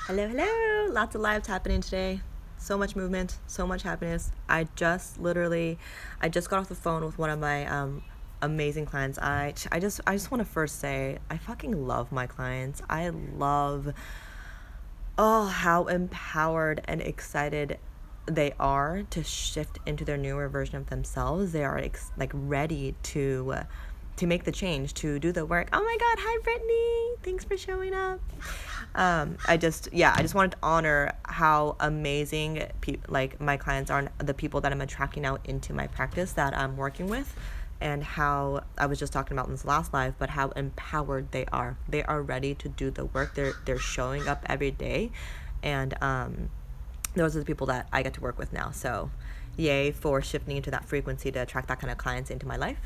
Hello. Lots of lives happening today. So much movement, so much happiness. I just got off the phone with one of my amazing clients. I just want to first say I fucking love my clients. I love how empowered and excited they are to shift into their newer version of themselves. They are like ready to make the change, to do the work. Oh my God, hi Brittany, thanks for showing up. I just wanted to honor how amazing like my clients are, and the people that I'm attracting out into my practice that I'm working with, and how I was just talking about in this last live, but how empowered they are. They are ready to do the work. They're showing up every day, and those are the people that I get to work with now. So yay for shifting into that frequency to attract that kind of clients into my life.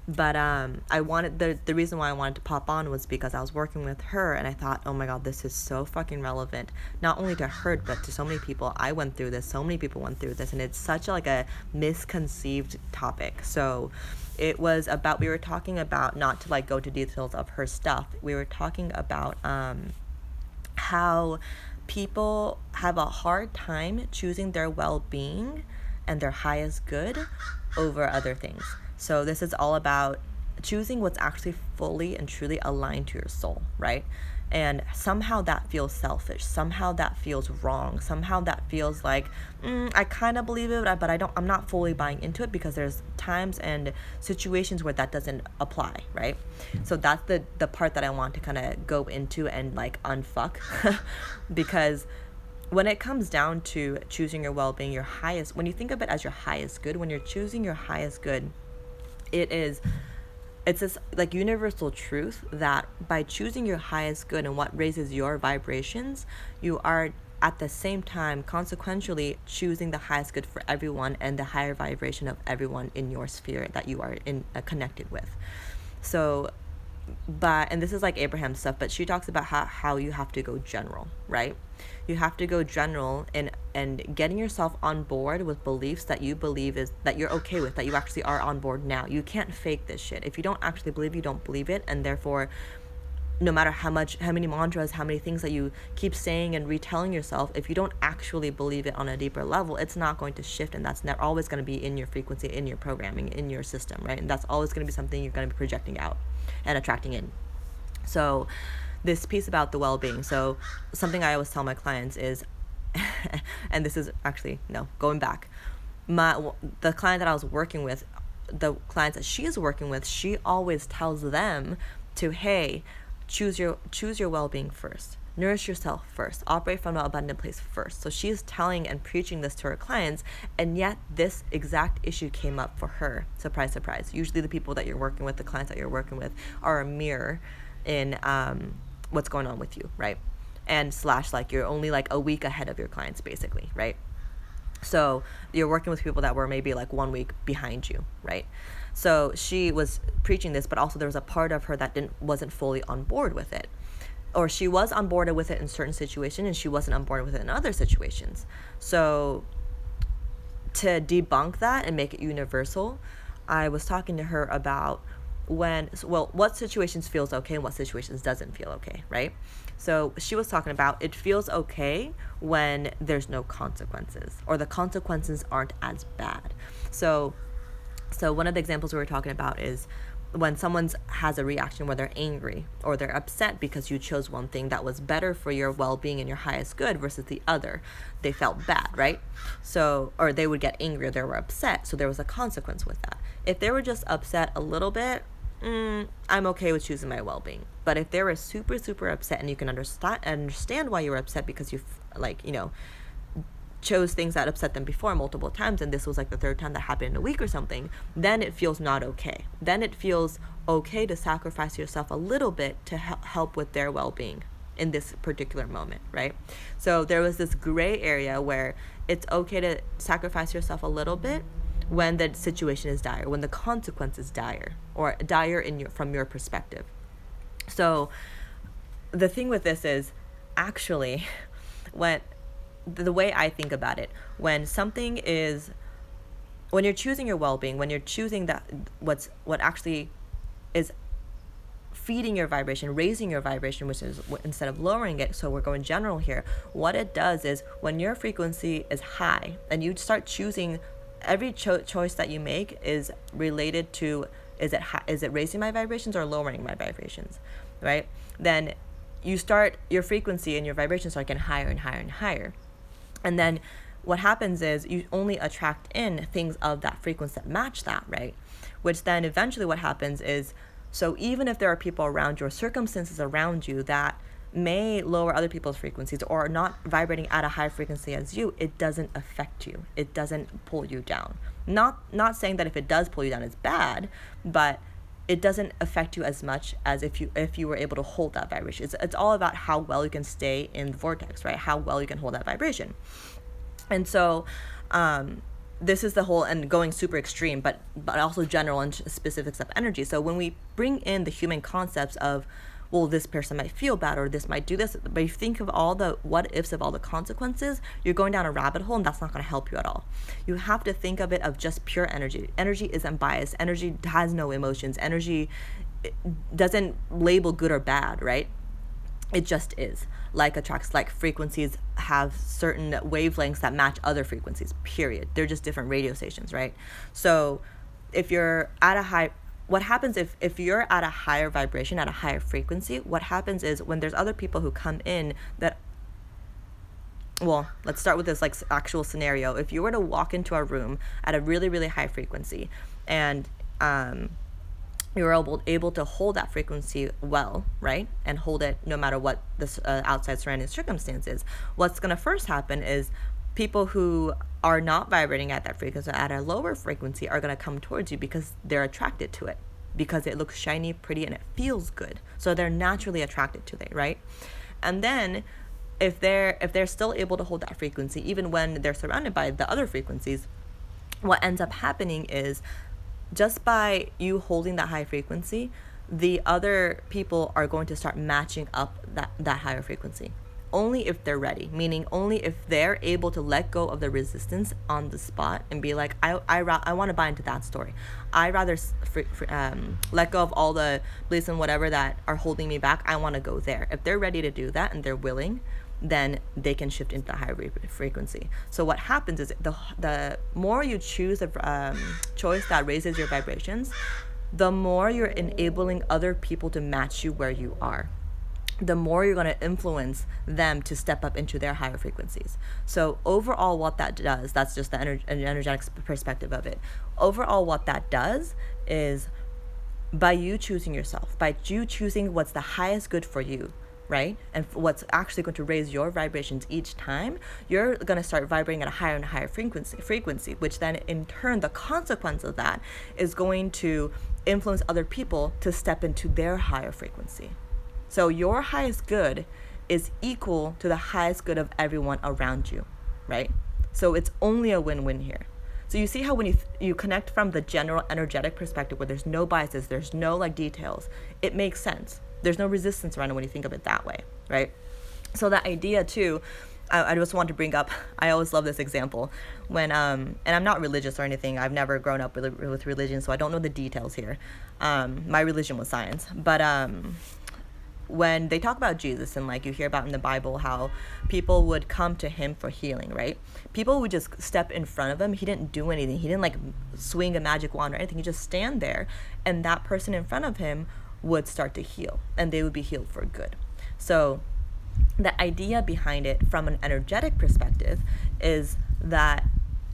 But I wanted the reason why I wanted to pop on was because I was working with her, and I thought, oh my God, this is so fucking relevant, not only to her but to so many people. I went through this, so many people went through this, and it's such like a misconceived topic. So we were talking about, not to like go to details of her stuff, we were talking about how people have a hard time choosing their well-being and their highest good over other things. So this is all about choosing what's actually fully and truly aligned to your soul, right? And somehow that feels selfish. Somehow that feels wrong. Somehow that feels like I kind of believe it, but I'm not fully buying into it, because there's times and situations where that doesn't apply, right? So that's the part that I want to kind of go into and like unfuck because when it comes down to choosing your well-being, when you think of it as your highest good, when you're choosing your highest good, it's this like universal truth that by choosing your highest good and what raises your vibrations, you are at the same time consequentially choosing the highest good for everyone and the higher vibration of everyone in your sphere that you are connected with. So and this is like Abraham stuff, but she talks about how you have to go general, right? You have to go general and getting yourself on board with beliefs that you believe is that you're okay with, that you actually are on board now. You can't fake this shit. If you don't actually believe, you don't believe it, and therefore no matter how many mantras, how many things that you keep saying and retelling yourself, if you don't actually believe it on a deeper level, it's not going to shift, and that's never always going to be in your frequency, in your programming, in your system, right? And that's always going to be something you're going to be projecting out and attracting in. So this piece about the well-being, so something I always tell my clients is and this is actually going back, the client that I was working with, the clients that she is working with, she always tells them to, hey, choose your well-being first, nourish yourself first, operate from an abundant place first. So she's telling and preaching this to her clients, and yet this exact issue came up for her. Surprise, surprise. Usually the people that you're working with, the clients that you're working with, are a mirror in what's going on with you, right? And / like you're only like a week ahead of your clients, basically, right? So you're working with people that were maybe like 1 week behind you, right? So she was preaching this, but also there was a part of her that wasn't fully on board with it. Or she was on board with it in certain situations, and she wasn't on board with it in other situations. So to debunk that and make it universal, I was talking to her about what situations feels okay and what situations doesn't feel okay, right? So she was talking about it feels okay when there's no consequences, or the consequences aren't as bad. So one of the examples we were talking about is when someone has a reaction where they're angry or they're upset because you chose one thing that was better for your well-being and your highest good versus the other. They felt bad, right? So, or they would get angry or they were upset. So there was a consequence with that. If they were just upset a little bit, I'm okay with choosing my well-being. But if they were super, super upset, and you can understand why you were upset because you've chose things that upset them before multiple times, and this was like the third time that happened in a week or something, then it feels not okay. Then it feels okay to sacrifice yourself a little bit to help with their well-being in this particular moment, right? So there was this gray area where it's okay to sacrifice yourself a little bit when the situation is dire, when the consequence is dire, or dire from your perspective. So the thing with this is, actually, the way I think about it, when you're choosing your well-being, when you're choosing what actually is feeding your vibration, raising your vibration, which is instead of lowering it. So we're going general here. What it does is when your frequency is high and you start choosing, every choice that you make is related to, is it raising my vibrations or lowering my vibrations, right? Then you start, your frequency and your vibrations start getting higher and higher and higher. And then what happens is you only attract in things of that frequency that match that, right? Which then eventually what happens is, so even if there are people around you or circumstances around you that may lower other people's frequencies or are not vibrating at a high frequency as you, it doesn't affect you. It doesn't pull you down. Not saying that if it does pull you down, it's bad, but it doesn't affect you as much as if you were able to hold that vibration. It's all about how well you can stay in the vortex, right? How well you can hold that vibration. And so this is the whole, and going super extreme, but also general and specifics of energy. So when we bring in the human concepts of, well, this person might feel bad or this might do this, but you think of all the what ifs of all the consequences, you're going down a rabbit hole, and that's not going to help you at all. You have to think of it of just pure energy. Energy isn't biased. Energy has no emotions. Energy doesn't label good or bad, right? It just is. Like attracts like, frequencies have certain wavelengths that match other frequencies, period. They're just different radio stations, right? So if you're at a high, what happens if you're at a higher vibration, at a higher frequency, what happens is when there's other people who come in that, well, let's start with this like actual scenario. If you were to walk into a room at a really, really high frequency and you were able to hold that frequency well, right? And hold it no matter what the outside surrounding circumstances. What's going to first happen is people who are not vibrating at that frequency, at a lower frequency, are going to come towards you because they're attracted to it, because it looks shiny, pretty, and it feels good. So they're naturally attracted to it, right? And then if they're still able to hold that frequency, even when they're surrounded by the other frequencies, what ends up happening is, just by you holding that high frequency, the other people are going to start matching up that higher frequency. Only if they're ready, meaning only if they're able to let go of the resistance on the spot and be like, I want to buy into that story. I rather let go of all the beliefs and whatever that are holding me back. I want to go there. If they're ready to do that and they're willing, then they can shift into the higher frequency. So what happens is the more you choose a choice that raises your vibrations, the more you're enabling other people to match you where you are. The more you're going to influence them to step up into their higher frequencies. So overall what that does, that's just the energetic perspective of it. Overall what that does is, by you choosing yourself, by you choosing what's the highest good for you, right? And what's actually going to raise your vibrations each time, you're going to start vibrating at a higher and higher frequency, which then in turn, the consequence of that is going to influence other people to step into their higher frequency. So your highest good is equal to the highest good of everyone around you, right? So it's only a win-win here. So you see how when you connect from the general energetic perspective, where there's no biases, there's no like details, it makes sense. There's no resistance around it when you think of it that way, right? So that idea too, I just want to bring up, I always love this example when, and I'm not religious or anything. I've never grown up with religion, so I don't know the details here. My religion was science, but when they talk about Jesus and like you hear about in the Bible how people would come to him for healing, right? People would just step in front of him. He didn't do anything. He didn't like swing a magic wand or anything. He just stand there, and that person in front of him would start to heal, and they would be healed for good. So the idea behind it from an energetic perspective is that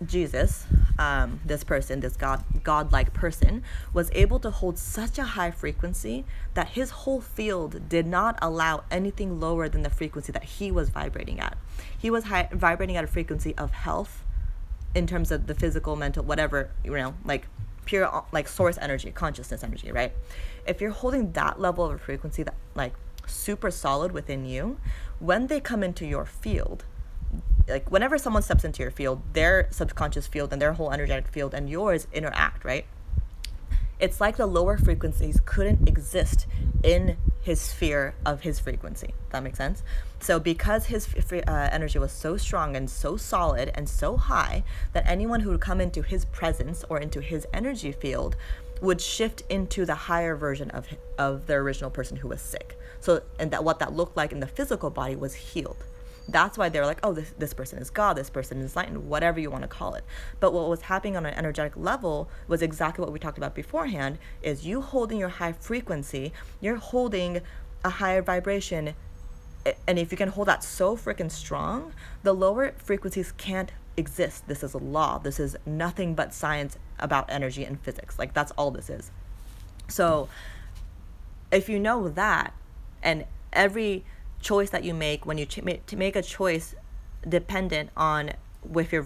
Jesus, this person, this godlike person, was able to hold such a high frequency that his whole field did not allow anything lower than the frequency that he was vibrating at. He was vibrating at a frequency of health in terms of the physical, mental, whatever, like pure like source energy, consciousness energy, right? If you're holding that level of a frequency that like super solid within you, when they come into your field, like whenever someone steps into your field, their subconscious field and their whole energetic field and yours interact, right? It's like the lower frequencies couldn't exist in his sphere of his frequency. That makes sense? So because his energy was so strong and so solid and so high that anyone who would come into his presence or into his energy field would shift into the higher version of the original person who was sick. So, and that what that looked like in the physical body was healed. That's why they're like, oh, this person is God, this person is enlightened, whatever you want to call it. But what was happening on an energetic level was exactly what we talked about beforehand, is you holding your high frequency, you're holding a higher vibration. And if you can hold that so freaking strong, the lower frequencies can't exist. This is a law. This is nothing but science about energy and physics. Like, that's all this is. So if you know that, and every choice that you make, when you to make a choice dependent on if your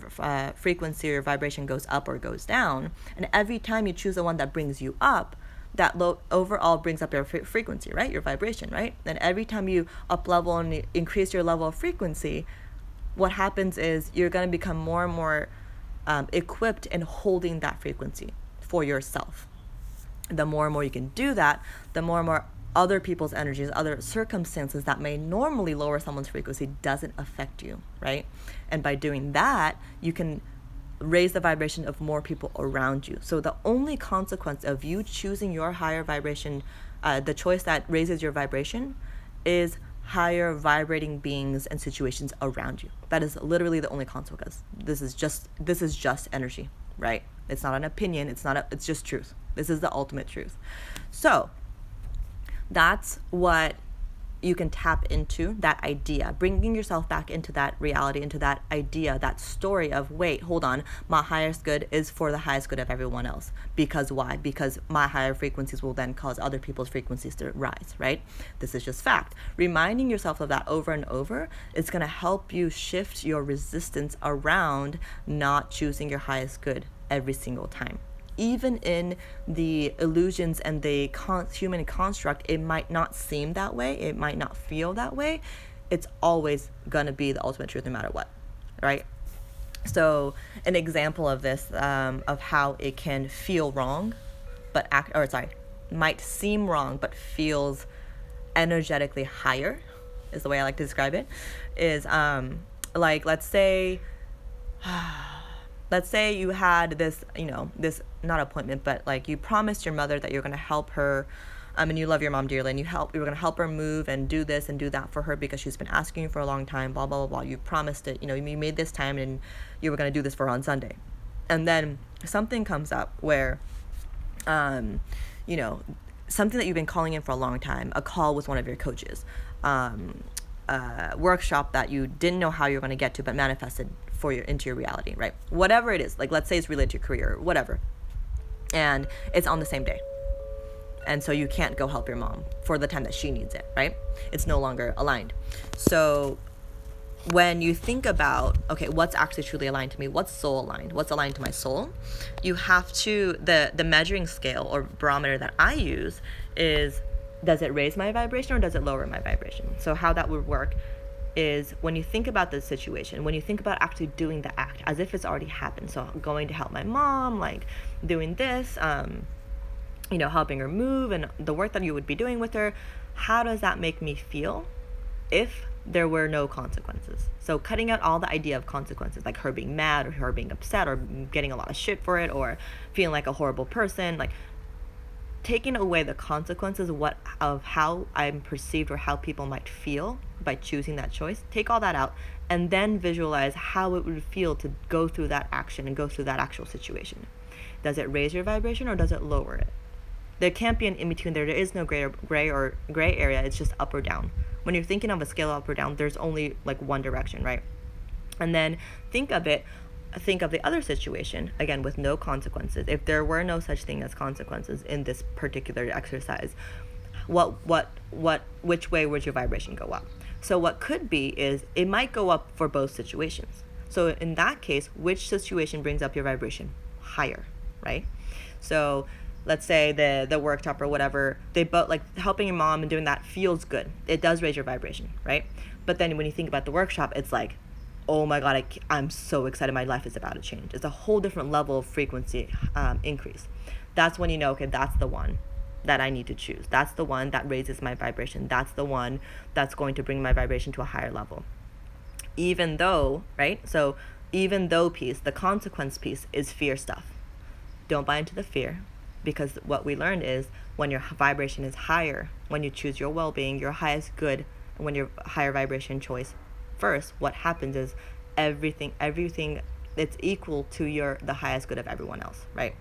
frequency or vibration goes up or goes down, and every time you choose the one that brings you up, that overall brings up your frequency, right? Your vibration, right? And every time you up level and increase your level of frequency, what happens is you're going to become more and more equipped in holding that frequency for yourself. The more and more you can do that, the more and more other people's energies, other circumstances that may normally lower someone's frequency doesn't affect you, right? And by doing that, you can raise the vibration of more people around you. So the only consequence of you choosing your higher vibration, the choice that raises your vibration, is higher vibrating beings and situations around you. That is literally the only consequence. This is just energy, right? It's not an opinion. It's just truth. This is the ultimate truth. So that's what you can tap into, that idea, bringing yourself back into that reality, into that idea, that story of, wait, hold on, my highest good is for the highest good of everyone else. Because why? Because my higher frequencies will then cause other people's frequencies to rise, right? This is just fact. Reminding yourself of that over and over is going to help you shift your resistance around not choosing your highest good every single time. Even in the illusions and the human construct, it might not seem that way. It might not feel that way. It's always going to be the ultimate truth no matter what, right? So an example of this, of how it can feel wrong, might seem wrong, but feels energetically higher, is the way I like to describe it, is like, let's say you had this, this not appointment, but like you promised your mother that you're going to help her, and you love your mom dearly, and you were going to help her move and do this and do that for her because she's been asking you for a long time, blah, blah, blah, blah. You promised it, you made this time and you were going to do this for her on Sunday. And then something comes up where, something that you've been calling in for a long time, a call with one of your coaches, workshop that you didn't know how you're going to get to, but manifested into your reality, right? Whatever it is, like let's say it's related to your career or whatever, and it's on the same day, and so you can't go help your mom for the time that she needs it, right? It's no longer aligned. So when you think about, okay, what's actually truly aligned to me, what's soul aligned, what's aligned to my soul, you have to, the measuring scale or barometer that I use is, does it raise my vibration or does it lower my vibration? So how that would work is, when you think about the situation, when you think about actually doing the act as if it's already happened, so going to help my mom, like doing this, helping her move and the work that you would be doing with her, how does that make me feel if there were no consequences? So cutting out all the idea of consequences, like her being mad or her being upset or getting a lot of shit for it or feeling like a horrible person, like taking away the consequences of how I'm perceived or how people might feel by choosing that choice, take all that out, and then visualize how it would feel to go through that action and go through that actual situation. Does it raise your vibration or does it lower it? There can't be an in-between there. There is no gray area. It's just up or down. When you're thinking of a scale up or down, there's only like one direction, right? And then think of the other situation, again, with no consequences. If there were no such thing as consequences in this particular exercise, which way would your vibration go up? So what could be is, it might go up for both situations. So in that case, which situation brings up your vibration higher, right? So let's say the workshop or whatever, they both, like helping your mom and doing that feels good. It does raise your vibration, right? But then when you think about the workshop, it's like, oh my God, I'm so excited. My life is about to change. It's a whole different level of frequency increase. That's when you know, okay, that's the one that I need to choose. That's the one that raises my vibration. That's the one that's going to bring my vibration to a higher level. Even though, right? So even though piece, the consequence piece is fear stuff. Don't buy into the fear. Because what we learned is when your vibration is higher, when you choose your well-being, your highest good, when your higher vibration choice first, what happens is everything it's equal to the highest good of everyone else, right?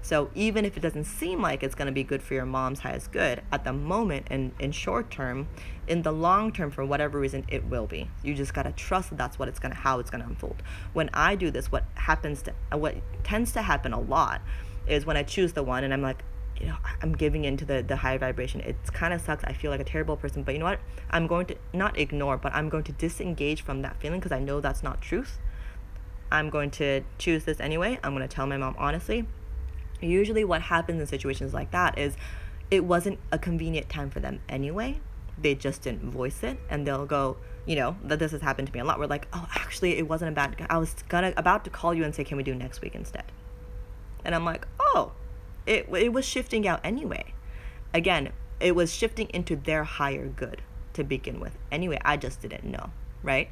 So even if it doesn't seem like it's going to be good for your mom's highest good at the moment and in short term, in the long term, for whatever reason, it will be. You just got to trust that that's how it's going to unfold. When I do this, what tends to happen a lot is when I choose the one and I'm like, I'm giving into the high vibration. It kind of sucks. I feel like a terrible person, but you know what? I'm going to not ignore, but I'm going to disengage from that feeling because I know that's not truth. I'm going to choose this anyway. I'm going to tell my mom honestly. Usually what happens in situations like that is it wasn't a convenient time for them anyway. They just didn't voice it, and they'll go, that this has happened to me a lot. We're like, oh, actually, it wasn't I was about to call you and say, can we do next week instead? And I'm like, oh, it was shifting out anyway. Again, it was shifting into their higher good to begin with. Anyway, I just didn't know, right?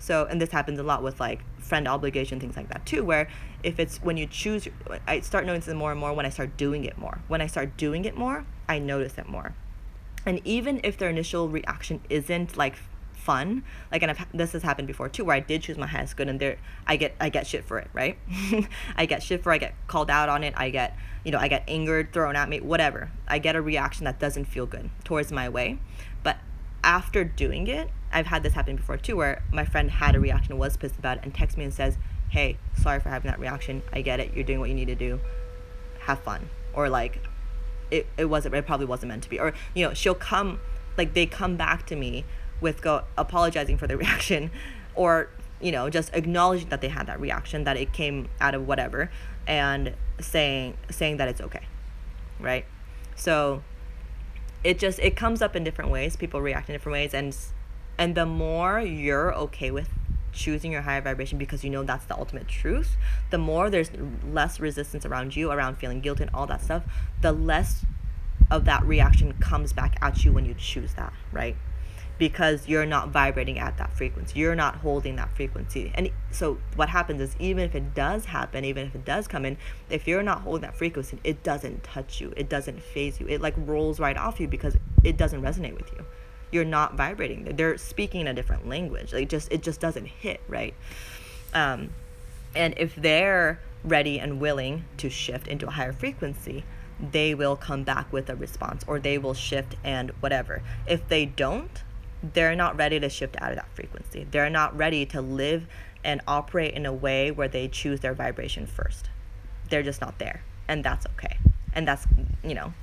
So, and this happens a lot with like friend obligation, things like that too, where if it's when you choose, I start noticing more and more when I start doing it more. When I start doing it more, I notice it more. And even if their initial reaction isn't like fun, like, and this has happened before too, where I did choose my highest good and I get shit for it, right? I get called out on it. I get angered, thrown at me, whatever. I get a reaction that doesn't feel good towards my way. But after doing it, I've had this happen before too, where my friend had a reaction, was pissed about it, and texts me and says, hey, sorry for having that reaction. I get it. You're doing what you need to do. Have fun. Or like, it probably wasn't meant to be. Or, she'll come, like they come back to me with apologizing for the reaction, or, just acknowledging that they had that reaction, that it came out of whatever, and saying that it's okay. Right? So it comes up in different ways. People react in different ways, and the more you're okay with choosing your higher vibration because that's the ultimate truth, the more there's less resistance around you, around feeling guilt and all that stuff, the less of that reaction comes back at you when you choose that, right? Because you're not vibrating at that frequency. You're not holding that frequency. And so what happens is, even if it does happen, even if it does come in, if you're not holding that frequency, it doesn't touch you. It doesn't phase you. It like rolls right off you because it doesn't resonate with you. You're not vibrating. They're speaking a different language. It just doesn't hit, right? And if they're ready and willing to shift into a higher frequency, they will come back with a response, or they will shift and whatever. If they don't, they're not ready to shift out of that frequency. They're not ready to live and operate in a way where they choose their vibration first. They're just not there, and that's okay. And that's,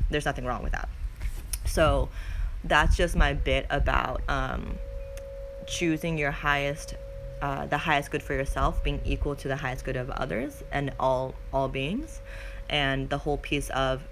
there's nothing wrong with that. So that's just my bit about choosing your the highest good for yourself being equal to the highest good of others and all beings, and the whole piece of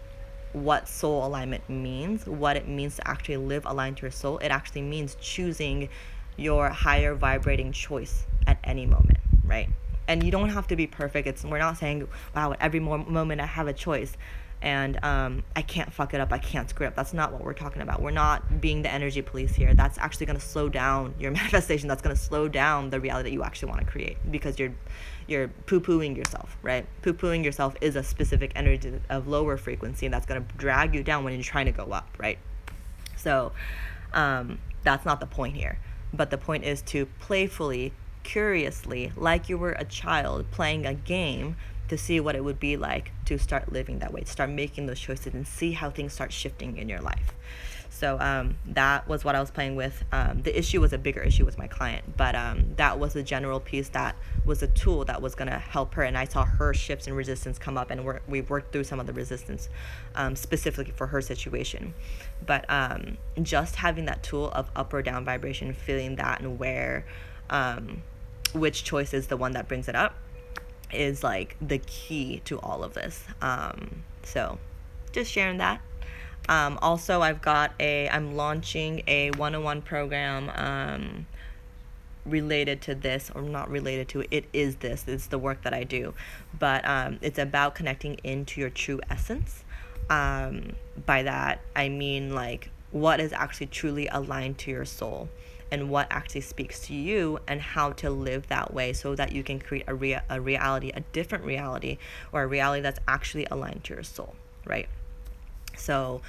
what soul alignment means, what it means to actually live aligned to your soul. It actually means choosing your higher vibrating choice at any moment, right? And you don't have to be perfect. We're not saying, wow, at every moment I have a choice and I can't fuck it up, I can't screw up. That's not what we're talking about. We're not being the energy police here. That's actually going to slow down your manifestation. That's going to slow down the reality that you actually want to create, because you're poo-pooing yourself, right? Poo-pooing yourself is a specific energy of lower frequency, and that's going to drag you down when you're trying to go up, right? So that's not the point here. But the point is to playfully, curiously, like you were a child playing a game, to see what it would be like to start living that way, to start making those choices and see how things start shifting in your life. So that was what I was playing with. The issue was a bigger issue with my client, but that was the general piece. That was a tool that was going to help her, and I saw her shifts and resistance come up, and we worked through some of the resistance specifically for her situation. But just having that tool of up or down vibration, feeling that and where, which choice is the one that brings it up, is like the key to all of this. So just sharing that. Also, I'm launching a 101 program related to this, or not related to it. It's the work that I do, but it's about connecting into your true essence. By that I mean like what is actually truly aligned to your soul, and what actually speaks to you, and how to live that way so that you can create a reality, a different reality, or a reality that's actually aligned to your soul. right? So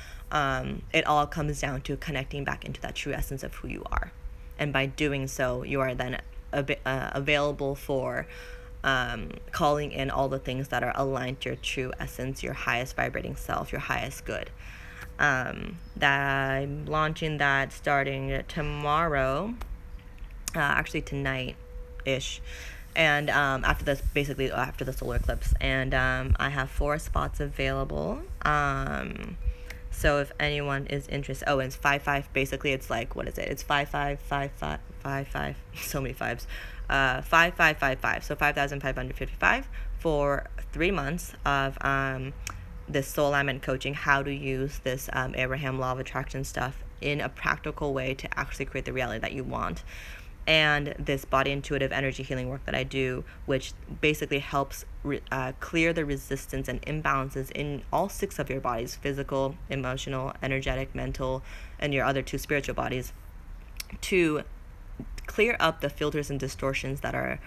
it all comes down to connecting back into that true essence of who you are. And by doing so, you are then available for calling in all the things that are aligned to your true essence, your highest vibrating self, your highest good. That I'm launching that starting tomorrow, actually tonight ish. And after this, basically after the solar eclipse, and I have 4 spots available. So if anyone is interested, and it's 5-5. Basically, it's like, what is it? It's 5-5-5-5-5-5. So many fives. 5-5-5-5. So 5,555 for 3 months of this soul alignment coaching. How to use this Abraham Law of Attraction stuff in a practical way to actually create the reality that you want. And this body intuitive energy healing work that I do, which basically helps clear the resistance and imbalances in all 6 of your bodies: physical, emotional, energetic, mental, and your other 2 spiritual bodies, to clear up the filters and distortions that are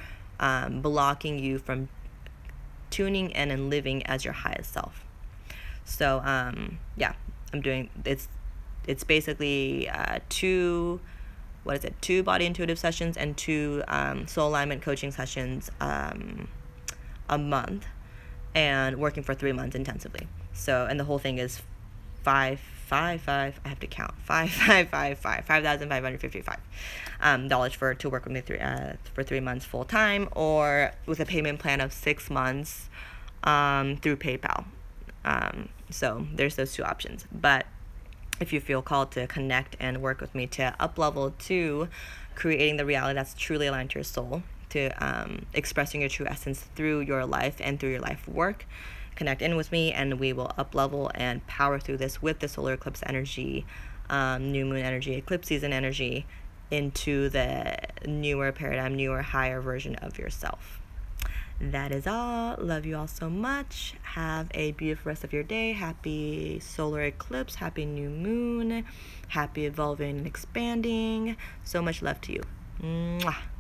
blocking you from tuning in and living as your highest self. So yeah, I'm doing it's basically 2 body intuitive sessions and 2 soul alignment coaching sessions a month, and working for 3 months intensively. So, and the whole thing is 555. I have to count 5,555 dollars to work with me for 3 months full time, or with a payment plan of 6 months through PayPal. So there's those 2 options. But if you feel called to connect and work with me to up-level to creating the reality that's truly aligned to your soul, to expressing your true essence through your life and through your life work, connect in with me, and we will up-level and power through this with the solar eclipse energy, new moon energy, eclipse season energy, into the newer paradigm, newer, higher version of yourself. That is all. Love you all so much. Have a beautiful rest of your day. Happy solar eclipse. Happy new moon. Happy evolving and expanding. So much love to you. Mwah.